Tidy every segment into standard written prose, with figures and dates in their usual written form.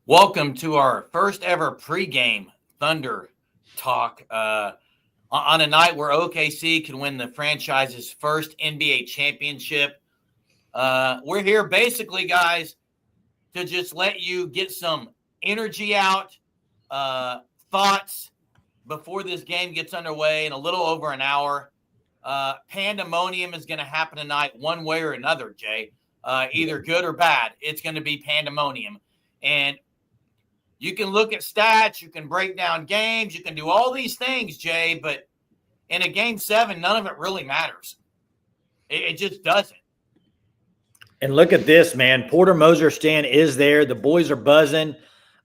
Welcome to our first ever pregame Thunder talk on a night where OKC can win the franchise's first NBA championship. We're here basically, guys, to just let you get some energy out, thoughts before this game gets underway in a little over an hour. Pandemonium is going to happen tonight one way or another, Jay. Either good or bad, it's going to be pandemonium. And you can look at stats, you can break down games, you can do all these things, Jay, but in a game 7, none of it really matters. It just doesn't. And look at this, man. Porter Moser stand is there. The boys are buzzing.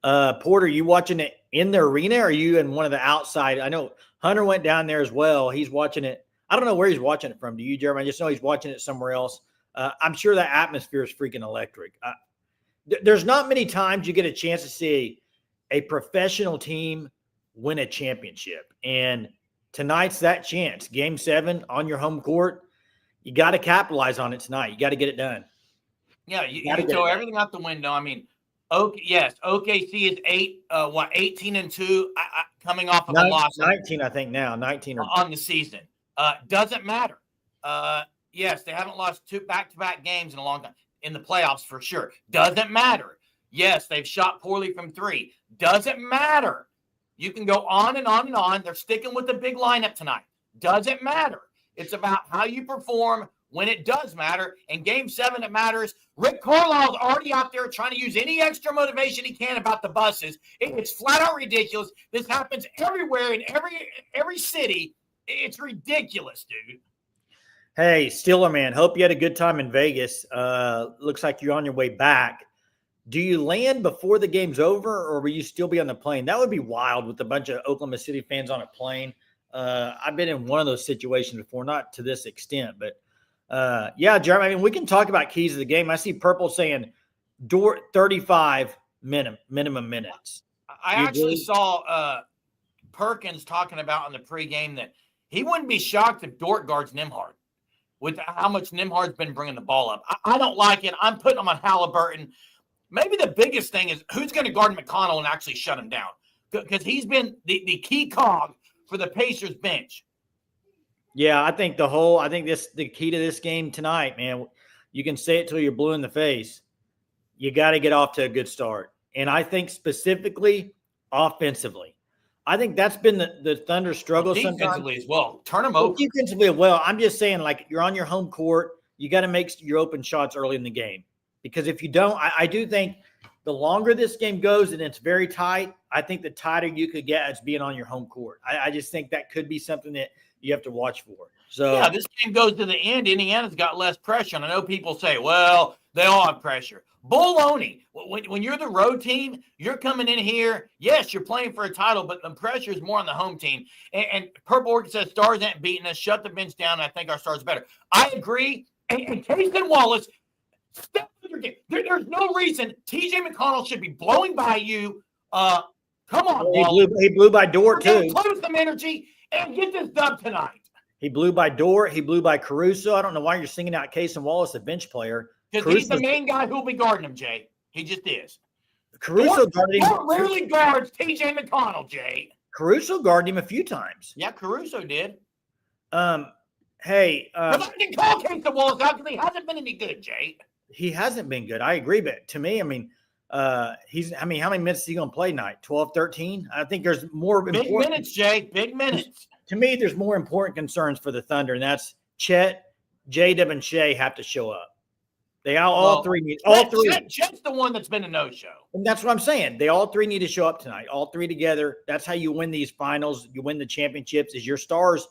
Porter, you watching it in the arena or are you in one of the outside? I know Hunter went down there as well. He's watching it. I don't know where he's watching it from. Do you, Jeremy? I just know he's watching it somewhere else. I'm sure that atmosphere is freaking electric. There's not many times you get a chance to see a professional team win a championship. And tonight's that chance. Game 7 on your home court. You got to capitalize on it tonight. You got to get it done. Yeah, you throw everything out the window. I mean, OKC is 18-2, coming off of a loss. 19, I think now. 19 on the season. Doesn't matter. Yes, they haven't lost 2 back-to-back games in a long time. In the playoffs for sure. Doesn't matter. Yes, they've shot poorly from 3. Doesn't matter. You can go on and on and on. They're sticking with the big lineup tonight. Doesn't matter. It's about how you perform when it does matter. In game 7, it matters. Rick Carlisle's already out there trying to use any extra motivation he can about the buses. It's flat out ridiculous. This happens everywhere in every city. It's ridiculous, dude. Hey, Steeler man, hope you had a good time in Vegas. Looks like you're on your way back. Do you land before the game's over, or will you still be on the plane? That would be wild with a bunch of Oklahoma City fans on a plane. I've been in one of those situations before, not to this extent, but yeah, Jeremy, I mean, we can talk about keys of the game. I see Purple saying 35 minimum minutes. I actually saw Perkins talking about in the pregame that he wouldn't be shocked if Dort guards Nembhard with how much Nembhard's been bringing the ball up. I don't like it. I'm putting him on Halliburton. Maybe the biggest thing is who's going to guard McConnell and actually shut him down, because he's been the key cog for the Pacers bench. Yeah, I think the key to this game tonight, man, you can say it till you're blue in the face. You got to get off to a good start. And I think specifically offensively. I think that's been the Thunder struggle defensively as well. Turn them over. Defensively, well, I'm just saying, like, you're on your home court. You got to make your open shots early in the game. Because if you don't, I do think the longer this game goes and it's very tight, I think the tighter you could get as being on your home court. I just think that could be something that you have to watch for. So yeah, this game goes to the end. Indiana's got less pressure. And I know people say, well, they all have pressure. Baloney. When you're the road team, you're coming in here. Yes, you're playing for a title, but the pressure is more on the home team. And Purple Orchid says stars ain't beating us. Shut the bench down. I think our stars are better. I agree. And Casey Wallace, step with your game. There's no reason TJ McConnell should be blowing by you. Come on, he blew by Dort too. Play with some energy and get this dub tonight. He blew by Dort. He blew by Caruso. I don't know why you're singing out Casey Wallace, a bench player. Because he's the main guy who'll be guarding him, Jay. He just is. Caruso guarded him. Dort rarely guards TJ McConnell, Jay. Caruso guarded him a few times. Yeah, Caruso did. Hey. But I didn't call Casey Wallace out because he hasn't been any good, Jay. He hasn't been good. I agree. But to me, I mean, how many minutes is he going to play tonight? 12, 13? I think there's more big minutes, Jay. Big minutes. To me, there's more important concerns for the Thunder, and that's Chet, J-Dub, and Shai have to show up. They all three need. Chet's the one that's been a no-show. And that's what I'm saying. They all three need to show up tonight. All three together. That's how you win these finals. You win the championships. Is your stars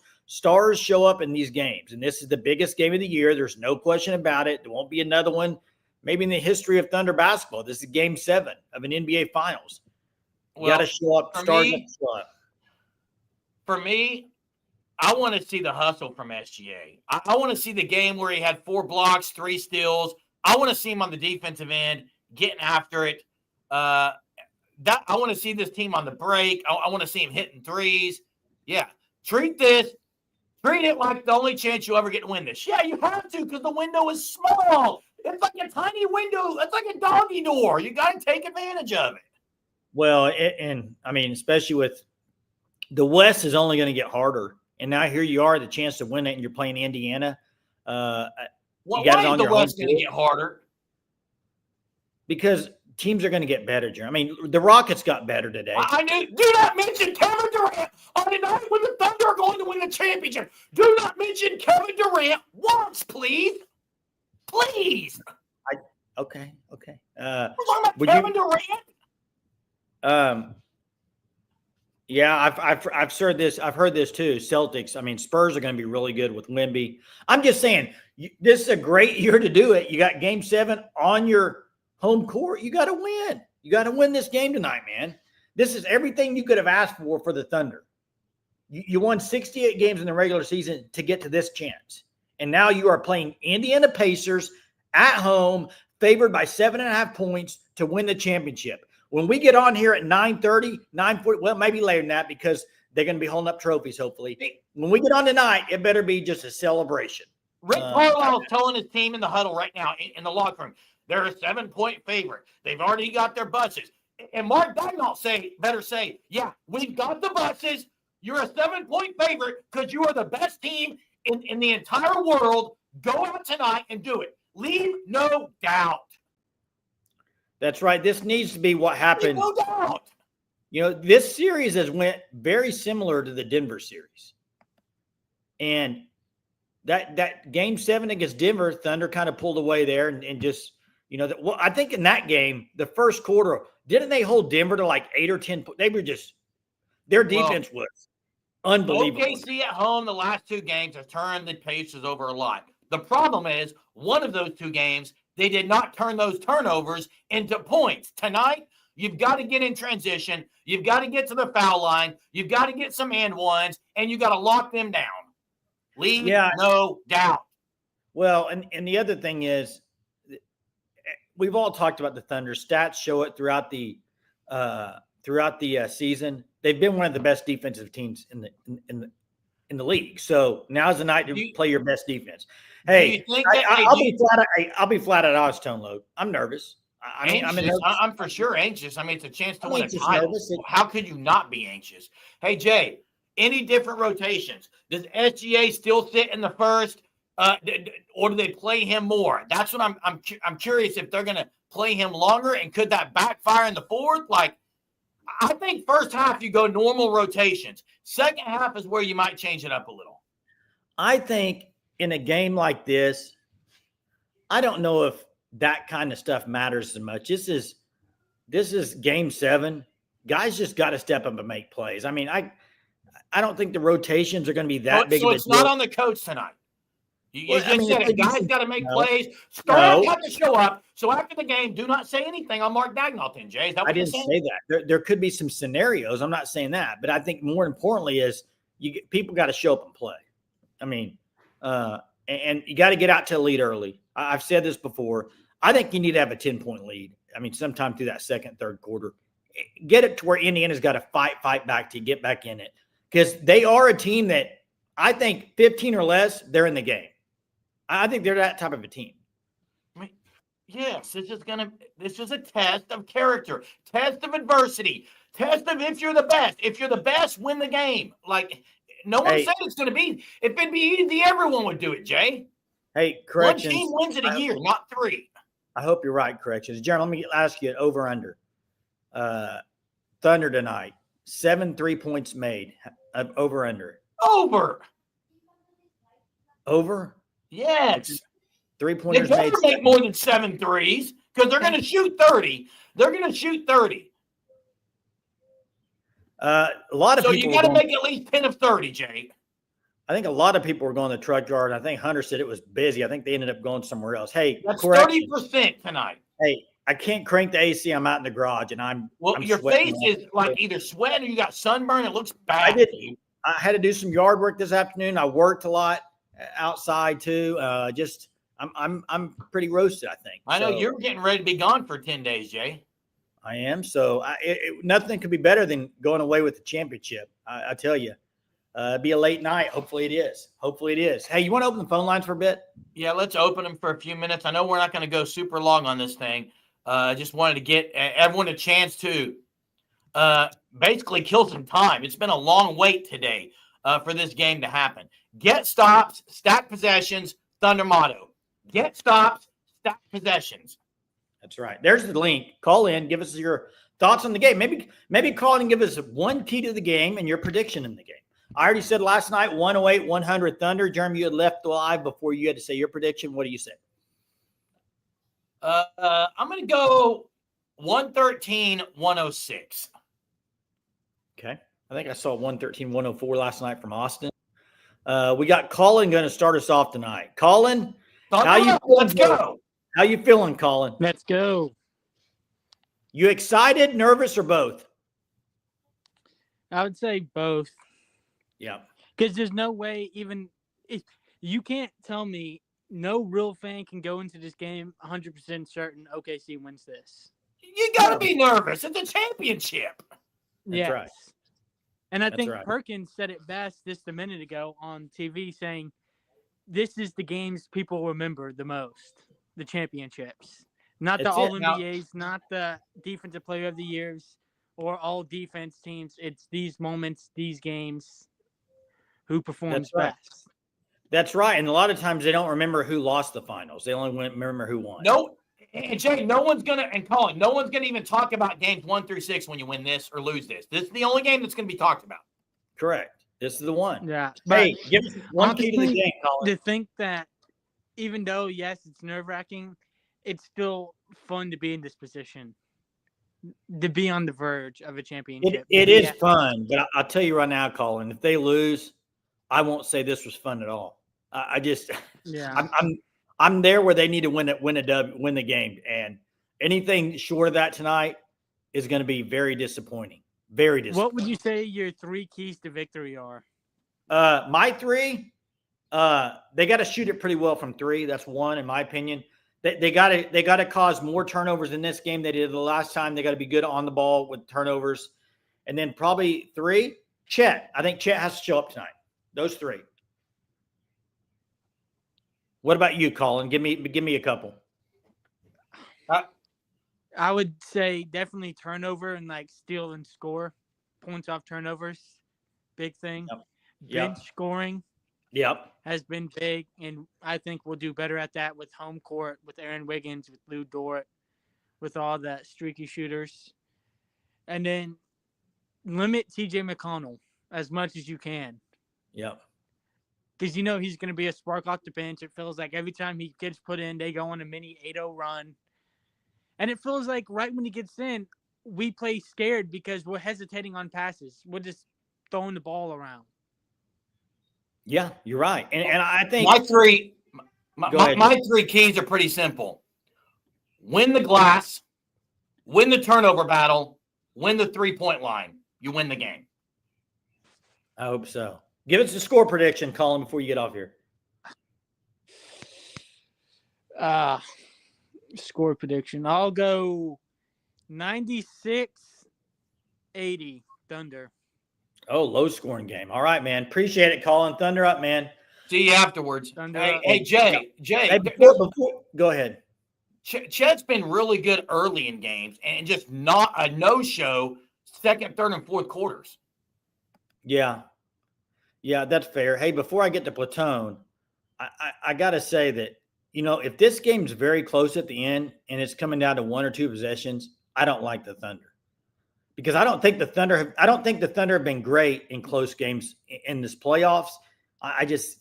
show up in these games. And this is the biggest game of the year. There's no question about it. There won't be another one maybe in the history of Thunder basketball. This is game 7 of an NBA Finals. You got to show up. Stars have to show up. For me, I want to see the hustle from SGA. I want to see the game where he had 4 blocks, 3 steals. I want to see him on the defensive end getting after it. I want to see this team on the break. I want to see him hitting threes. Yeah, treat it like the only chance you'll ever get to win this. Yeah, you have to because the window is small. It's like a tiny window. It's like a doggy door. You got to take advantage of it. Well, and I mean, especially with the West is only going to get harder. And now here you are, the chance to win it, and you're playing Indiana. You got it Why is on the your home West going to get harder? because teams are going to get better, Jeremy. I mean, the Rockets got better today. I knew. Do not mention Kevin Durant on the night when the Thunder are going to win the championship. Do not mention Kevin Durant once, please. Please. Okay. We're talking about Kevin Durant. Yeah, I've heard this. I've heard this too. Celtics. I mean, Spurs are going to be really good with Wemby. I'm just saying, this is a great year to do it. You got Game 7 on your home court. You got to win. You got to win this game tonight, man. This is everything you could have asked for the Thunder. You won 68 games in the regular season to get to this chance, and now you are playing Indiana Pacers at home, favored by 7.5 points to win the championship. When we get on here at 9:30, 9:40, well, maybe later than that because they're going to be holding up trophies, hopefully. When we get on tonight, it better be just a celebration. Rick Carlisle telling his team in the huddle right now in the locker room, they're a 7-point favorite. They've already got their buses. And Mark Daigneault better say, yeah, we've got the buses. You're a 7-point favorite because you are the best team in the entire world. Go out tonight and do it. Leave no doubt. That's right. This needs to be what happened. No doubt. You know, this series has went very similar to the Denver series. And that Game 7 against Denver, Thunder kind of pulled away there and just, you know, well, I think in that game, the first quarter, didn't they hold Denver to like 8 or 10? They were just, their defense was unbelievable. OKC at home, the last 2 games have turned the Pacers over a lot. The problem is, one of those 2 games, they did not turn those turnovers into points. Tonight, you've got to get in transition. You've got to get to the foul line. You've got to get some and ones, and you've got to lock them down. Leave no doubt. Well, and the other thing is, we've all talked about the Thunder. Stats show it throughout the season. They've been one of the best defensive teams in the league. So now's the night to play your best defense. Hey, I'll be flat out honest, Tone Load. I'm nervous. I'm for sure anxious. I mean, it's a chance to win a title. How could you not be anxious? Hey, Jay, any different rotations? Does SGA still sit in the first, or do they play him more? That's what I'm curious if they're going to play him longer, and could that backfire in the fourth? Like, I think first half you go normal rotations. Second half is where you might change it up a little. I think in a game like this, I don't know if that kind of stuff matters as much. This is Game 7. Guys just got to step up and make plays. I mean, I don't think the rotations are going to be that big. So it's not on the coach tonight. You said it. Guys got to make plays. Stars have to show up. So after the game, do not say anything on Mark Daigneault then, Jay. Is that what I didn't say that. There could be some scenarios. I'm not saying that. But I think more importantly is people got to show up and play. I mean, and you got to get out to a lead early. I've said this before. I think you need to have a 10-point lead. I mean, sometime through that second, third quarter. Get it to where Indiana's got to fight back to get back in it. Because they are a team that I think 15 or less, they're in the game. I think they're that type of a team. I mean, yes, this is a test of character, test of adversity, test of if you're the best. If you're the best, win the game. Like, no one said it's going to be. If it'd be easy, everyone would do it, Jay. Hey, corrections. One team wins it a year, not 3. I hope you're right, corrections. Jeremy, let me ask you over under. Thunder tonight, 7 3-points made. Over under. Over? Yes. 3-pointers they made. They make more than 7 threes because they're going to shoot 30. They're going to shoot 30. A lot of people. So you got to make at least 10 of 30, Jay. I think a lot of people were going to the truck yard. I think Hunter said it was busy. I think they ended up going somewhere else. Hey, that's 30% tonight. Hey, I can't crank the AC. I'm out in the garage, and I'm your face is like either sweat or you got sunburn. It looks bad. I had to do some yard work this afternoon. I worked a lot outside too. I'm pretty roasted, I think. I know you're getting ready to be gone for 10 days, Jay. I am. So nothing could be better than going away with the championship. I tell you. It'd be a late night. Hopefully it is. Hey, you want to open the phone lines for a bit? Yeah, let's open them for a few minutes. I know we're not going to go super long on this thing. I just wanted to get everyone a chance to basically kill some time. It's been a long wait today for this game to happen. Get stops, stack possessions, Thunder motto. Get stops, stack possessions. That's right. There's the link. Call in. Give us your thoughts on the game. Maybe call in and give us one key to the game and your prediction in the game. I already said last night, 108, 100 Thunder. Jeremy, you had left live before you had to say your prediction. What do you say? I'm going to go 113, 106. Okay. I think I saw 113, 104 last night from Austin. We got Colin going to start us off tonight. Colin, let's go. How you feeling, Colin? Let's go. You excited, nervous, or both? I would say both. Yeah. Because there's no way even if you can't tell me no real fan can go into this game 100% certain OKC wins this. You got to be nervous. It's a championship. Yes. Right. And I That's think right. Perkins said it best just a minute ago on TV saying this is the games people remember the most, the championships. Not the All-NBAs, not the Defensive Player of the Years or all defense teams. It's these moments, these games, who performs best. That's right. And a lot of times they don't remember who lost the finals. They only remember who won. No, and Jay, no one's going to, and Colin, no one's going to even talk about games 1 through 6 when you win this or lose this. This is the only game that's going to be talked about. Correct. This is the one. Yeah. Hey, give us one key to the game, Colin. To think that even though, yes, it's nerve-wracking, it's still fun to be in this position, to be on the verge of a championship. It is fun, but I'll tell you right now, Colin, if they lose, I won't say this was fun at all. I'm there where they need to win the game, and anything short of that tonight is going to be very disappointing. Very disappointing. What would you say your 3 keys to victory are? My 3, they got to shoot it pretty well from 3. That's 1, in my opinion. They got to cause more turnovers in this game than they did the last time. They got to be good on the ball with turnovers, and then probably 3, Chet. I think Chet has to show up tonight. Those 3. What about you, Colin? Give me a couple. I would say definitely turnover and steal and score, points off turnovers, big thing. Yep. Bench scoring. Yep. Has been big, and I think we'll do better at that with home court, with Aaron Wiggins, with Lou Dort, with all the streaky shooters. And then limit TJ McConnell as much as you can. Yep. Because he's going to be a spark off the bench. It feels like every time he gets put in, they go on a mini 8-0 run. And it feels like right when he gets in, we play scared because we're hesitating on passes. We're just throwing the ball around. Yeah, you're right. And I think my 3 keys are pretty simple. Win the glass, win the turnover battle, win the 3-point line. You win the game. I hope so. Give us the score prediction, Colin, before you get off here. Score prediction. I'll go 96-80 Thunder. Oh, low scoring game. All right, man. Appreciate it, Colin. Thunder up, man. See you afterwards. Hey, Jay. Hey, go ahead. Chet's been really good early in games and just not a no-show second, third, and fourth quarters. Yeah. Yeah, that's fair. Hey, before I get to Platone, I got to say that, if this game's very close at the end and it's coming down to 1 or 2 possessions, I don't like the Thunder. Because I don't think the Thunder have been great in close games in this playoffs.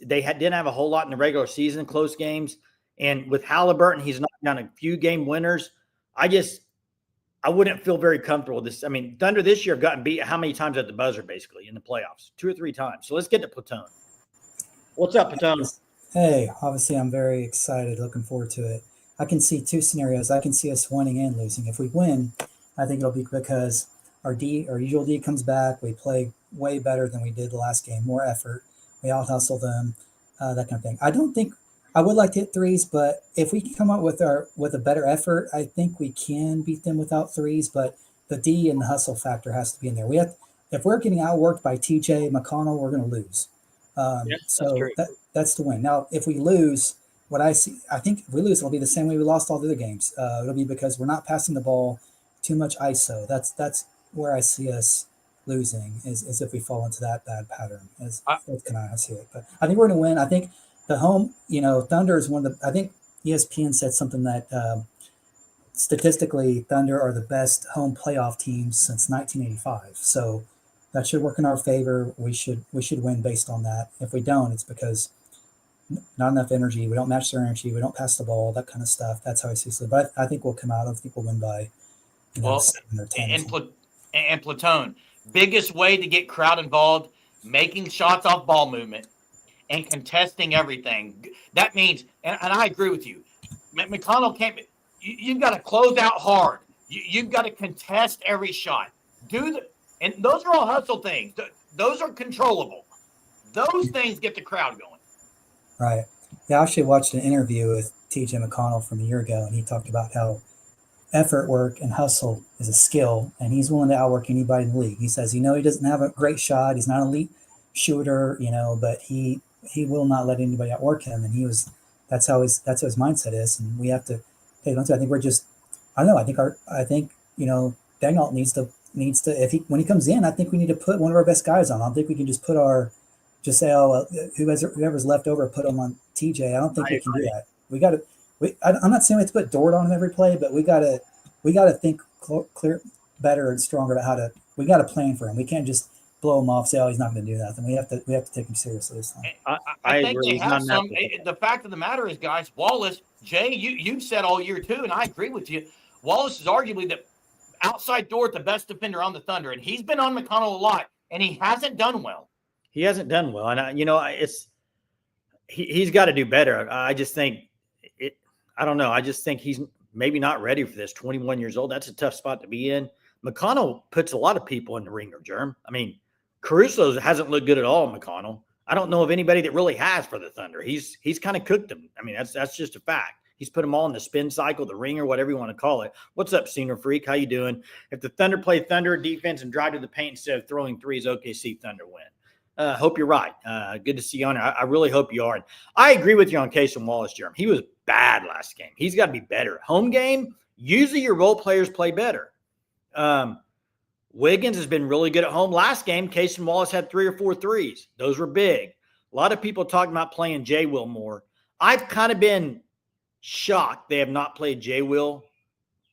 They didn't have a whole lot in the regular season, close games. And with Halliburton, he's knocked down a few game winners. I wouldn't feel very comfortable with this. I mean, Thunder this year have gotten beat how many times at the buzzer, basically, in the playoffs? 2 or 3 times. So let's get to Platone. What's up, Platone? Hey, obviously I'm very excited, looking forward to it. I can see 2 scenarios. I can see us winning and losing. If we win, I think it'll be because our usual D comes back. We play way better than we did the last game, more effort. We out-hustle them, that kind of thing. I would like to hit 3s, but if we can come up with a better effort, I think we can beat them without 3s, but the D and the hustle factor has to be in there. If we're getting outworked by TJ McConnell, we're going to lose. So that's the win. Now, if we lose, I think if we lose, it'll be the same way we lost all the other games. It'll be because we're not passing the ball, too much ISO. That's where I see us losing is if we fall into that bad pattern. That's kind of how I see it. But I think we're going to win. I think the home, Thunder is one of the. I think ESPN said something that statistically, Thunder are the best home playoff teams since 1985. So that should work in our favor. We should win based on that. If we don't, it's because not enough energy. We don't match their energy. We don't pass the ball. That kind of stuff. That's how I see it. But I think we'll come out. I think we'll win by 7 or 10. And Platone, biggest way to get crowd involved, making shots off ball movement and contesting everything. That means, and I agree with you, McConnell can't. You've got to close out hard. You've got to contest every shot. And those are all hustle things. Those are controllable. Those things get the crowd going. Right. Yeah, I actually watched an interview with TJ McConnell from a year ago, and he talked about how effort work and hustle is a skill, and he's willing to outwork anybody in the league. He says, he doesn't have a great shot. He's not an elite shooter, but he will not let anybody outwork him. And that's how his mindset is. And we have to take on to. I think we're just, I don't know. I think Daniel needs to when he comes in, I think we need to put one of our best guys on. I don't think we can just say, whoever's left over, put him on TJ. I don't think we can do that. I'm not saying we have to put Dort on him every play, but we got to think clear, better and stronger about we got to plan for him. We can't just blow him off, say, he's not going to do nothing. We have to take him seriously this time. I think they have some. The fact of the matter is, guys, Wallace, Jay, you've said all year too, and I agree with you. Wallace is arguably the outside Dort, the best defender on the Thunder, and he's been on McConnell a lot, and he hasn't done well. He hasn't done well, and he's got to do better. I just think I don't know. I just think he's maybe not ready for this. 21 years old. That's a tough spot to be in. McConnell puts a lot of people in the ringer, Germ. I mean, Caruso hasn't looked good at all, McConnell. I don't know of anybody that really has for the Thunder. He's kind of cooked them. I mean, that's just a fact. He's put them all in the spin cycle, the ringer, whatever you want to call it. What's up, Senior Freak? How you doing? If the Thunder play Thunder defense and drive to the paint instead of throwing threes, OKC Thunder win. Hope you're right. Good to see you on there. I really hope you are. And I agree with you on Casey Wallace, Jerem. He was bad last game. He's got to be better. Home game, usually your role players play better. Wiggins has been really good at home. Last game, Casey Wallace had 3 or 4 threes. Those were big. A lot of people talking about playing J. Will more. I've kind of been shocked they have not played J. Will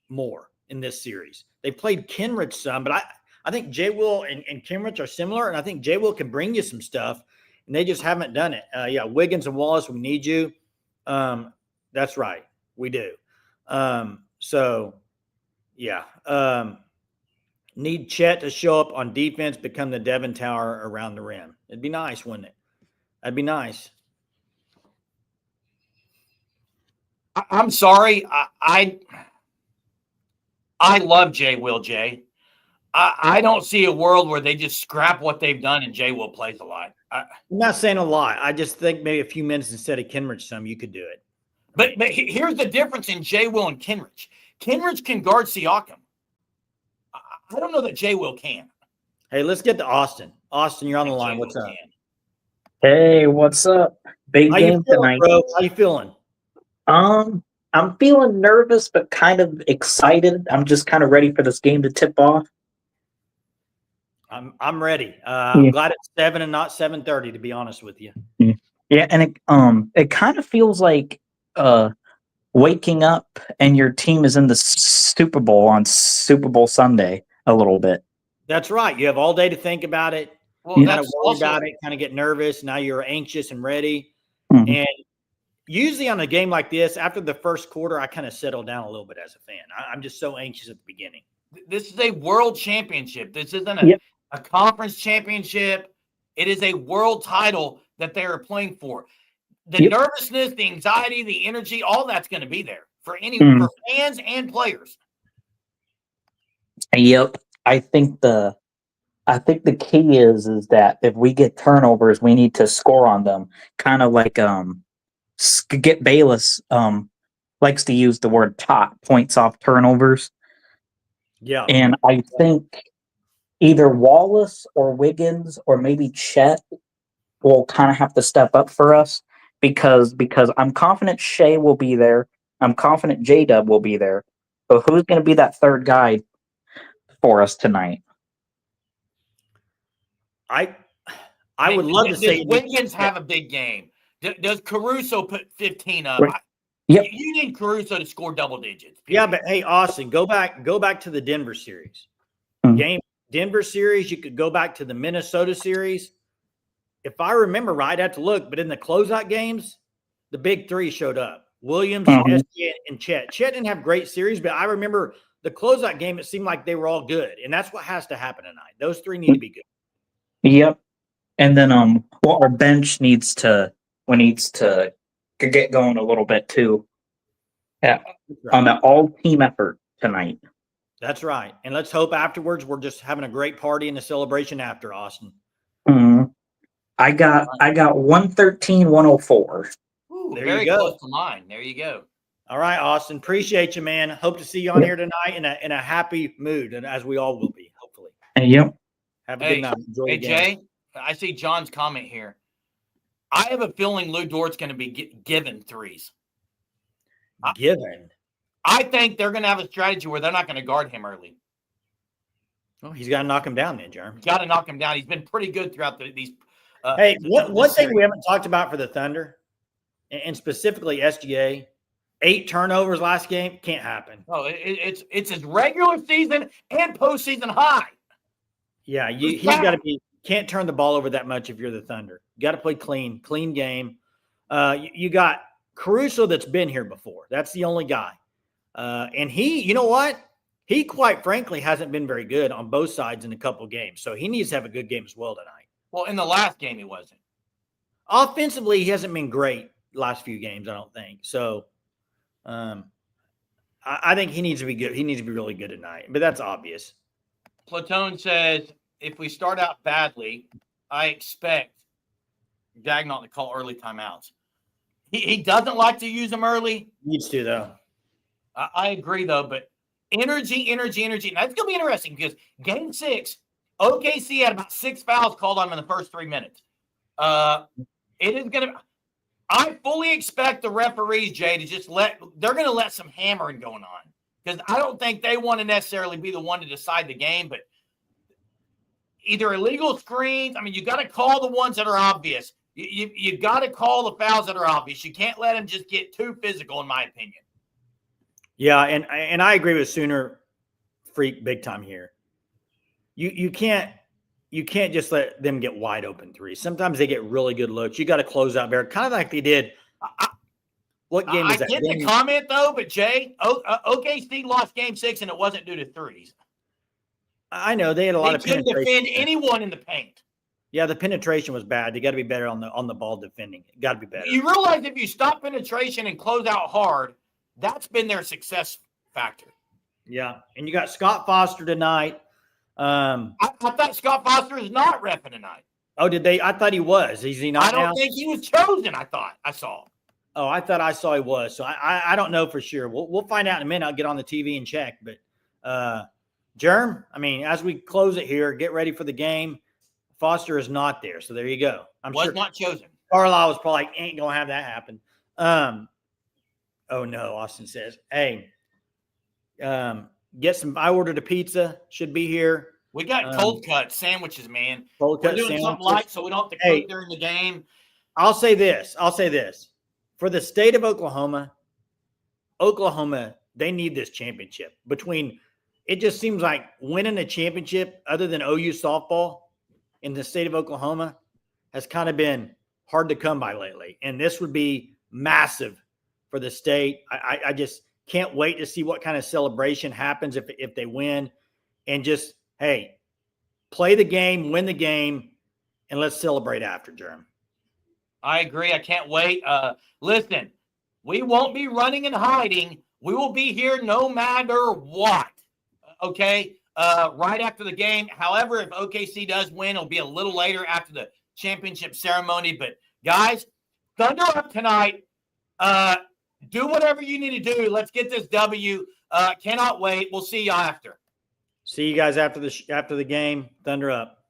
more in this series. They played Kenrich some, but I think J. Will and Kenrich are similar, and I think J. Will can bring you some stuff, and they just haven't done it. Wiggins and Wallace, we need you. That's right. We do. Need Chet to show up on defense, become the Devin Tower around the rim. It'd be nice, wouldn't it? That'd be nice. I'm sorry. I love J. Will, Jay. I don't see a world where they just scrap what they've done and J. Will plays a lot. I'm not saying a lot. I just think maybe a few minutes instead of Kenrich some, you could do it. But here's the difference in J. Will and Kenrich. Kenrich can guard Siakam. I don't know that J. Will can. Hey, let's get to Austin. Austin, you're on the line. What's up? Hey, what's up? Big game tonight. Bro? How you feeling? I'm feeling nervous, but kind of excited. I'm just kind of ready for this game to tip off. I'm ready. I'm glad it's 7 and not 7:30, to be honest with you. Yeah, and it kind of feels like waking up and your team is in the Super Bowl on Super Bowl Sunday a little bit. That's right. You have all day to think about it. Well, kind of worry about it, kind of get nervous. Now you're anxious and ready. Mm-hmm. And usually on a game like this, after the first quarter, I kind of settle down a little bit as a fan. I'm just so anxious at the beginning. This is a world championship. This isn't a conference championship. It is a world title that they are playing for. The nervousness, the anxiety, the energy, all that's going to be there for for fans and players. Yep. I think the key is that if we get turnovers, we need to score on them. Kind of like Skip Bayless likes to use the word top, points off turnovers. Yeah. And I think either Wallace or Wiggins or maybe Chet will kind of have to step up for us because I'm confident Shai will be there. I'm confident J-Dub will be there. But who's going to be that third guy for us tonight? I would love to say Wiggins have a big game. Does Caruso put 15 up? Right. Yep. You need Caruso to score double digits. Yeah, but hey, Austin, go back to the Denver series. Denver series, you could go back to the Minnesota series. If I remember right, I have to look, but in the closeout games, the big three showed up. Williams, SGA, and Chet. Chet didn't have great series, but I remember the closeout game, it seemed like they were all good. And that's what has to happen tonight. Those three need to be good. Yep. And then our bench needs to get going a little bit too. Yeah. Right. On the all-team effort tonight. That's right. And let's hope afterwards we're just having a great party and a celebration after, Austin. Mm-hmm. I got 113-104. Ooh, there very close to mine. There you go. All right, Austin. Appreciate you, man. Hope to see you on here tonight in a happy mood, and as we all will be, hopefully. Yep. Have a good night. Enjoy the game. Jay, I see John's comment here. I have a feeling Lou Dort's going to be given threes. Given? I think they're going to have a strategy where they're not going to guard him early. Well, he's got to knock him down then, Jeremy. Got to knock him down. He's been pretty good throughout these. Hey, one thing we haven't talked about for the Thunder, and specifically SGA, 8 turnovers last game, can't happen. Oh, it's his regular season and postseason high. Yeah, he's got to be. Can't turn the ball over that much if you're the Thunder. You got to play clean game. You got Caruso that's been here before. That's the only guy. And you know what? He quite frankly hasn't been very good on both sides in a couple games. So he needs to have a good game as well tonight. Well, in the last game, he wasn't. Offensively, he hasn't been great last few games, I don't think. So I think he needs to be good. He needs to be really good tonight. But that's obvious. Platone says, if we start out badly, I expect Dagnall to call early timeouts. He doesn't like to use them early. Needs to, though. I agree, though. But energy. And that's going to be interesting because Game 6, OKC had about 6 fouls called on him in the first 3 minutes. It is going to – I fully expect the referees, Jay, to just they're going to let some hammering going on because I don't think they want to necessarily be the one to decide the game, but either illegal screens. I mean, you got to call the ones that are obvious. You got to call the fouls that are obvious. You can't let them just get too physical, in my opinion. Yeah, and I agree with Sooner Freak big time here. You can't just let them get wide open threes. Sometimes they get really good looks. You got to close out there, kind of like they did. What game was that? I get the comment though, but Jay, OKC lost Game 6, and it wasn't due to threes. I know they had a lot of penetration. They couldn't defend anyone in the paint. Yeah, the penetration was bad. They got to be better on the ball defending. Got to be better. You realize if you stop penetration and close out hard, that's been their success factor. Yeah, and you got Scott Foster tonight. I thought Scott Foster is not repping tonight. Oh, did they? I thought he was. Is he not? I don't think he was chosen. I saw. Oh, I thought I saw he was. So I don't know for sure. We'll find out in a minute. I'll get on the TV and check. But Germ, I mean, as we close it here, get ready for the game. Foster is not there, so there you go. I'm sure not chosen. Carlisle was probably like, ain't gonna have that happen. Oh no, Austin says, hey, get some. I ordered a pizza. Should be here. We got cold cut sandwiches, man. Cold cut We're doing sandwiches. something light so we don't have to cook during the game. I'll say this. For the state of Oklahoma, they need this championship. It just seems like winning a championship other than OU softball in the state of Oklahoma has kind of been hard to come by lately. And this would be massive for the state. I just can't wait to see what kind of celebration happens if they win. And just, hey, play the game, win the game, and let's celebrate after, Jerm. I agree. I can't wait. Listen, we won't be running and hiding. We will be here no matter what. Okay? Right after the game. However, if OKC does win, it'll be a little later after the championship ceremony. But, guys, Thunder up tonight. Do whatever you need to do. Let's get this W. Cannot wait. We'll see you after. See you guys after the game. Thunder up.